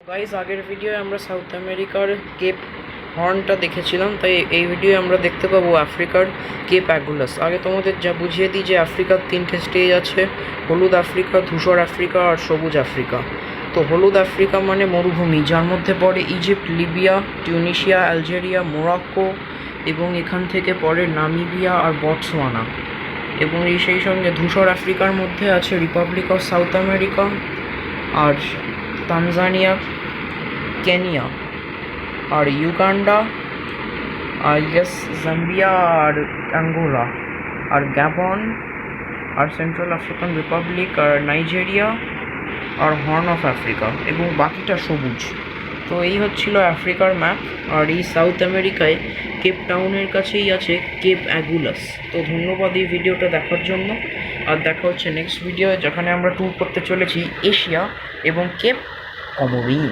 Guys, আগের ভিডিওয়ে আমরা south আমেরিকার কেপ হর্নটা দেখেছিলাম, তাই এই ভিডিওয়ে আমরা দেখতে পাবো আফ্রিকার কেপ অ্যাগুলাস। আগে তোমাদের যা বুঝিয়ে দিই যে আফ্রিকার তিনটে স্টেজ আছে: হলুদ আফ্রিকা, ধূসর আফ্রিকা আর সবুজ আফ্রিকা। তো হলুদ আফ্রিকা মানে মরুভূমি, যার মধ্যে পড়ে Egypt, Libya, Tunisia, Algeria, Morocco এবং এখান থেকে পড়ে নামিবিয়া আর বটসওয়ানা। এবং সেই সঙ্গে ধূসর আফ্রিকার মধ্যে আছে রিপাবলিক অফ সাউথ আমেরিকা আর তানজানিয়া, কেনিয়া আর ইউগান্ডা আর জাম্বিয়া আর অ্যাঙ্গোলা আর গ্যাবন আর সেন্ট্রাল আফ্রিকান রিপাবলিক আর নাইজেরিয়া আর হর্ন অফ আফ্রিকা, এবং বাকিটা সবুজ। তো এই হচ্ছিল আফ্রিকার ম্যাপ। আর এই সাউথ আমেরিকায় কেপ টাউনের কাছেই আছে কেপ অ্যাগুলাস। তো ধন্যবাদ এই ভিডিওটা দেখার জন্য, আর দেখা হচ্ছে নেক্সট ভিডিও, যেখানে আমরা ট্যুর করতে চলেছি এশিয়া এবং কেপ কমোরিন।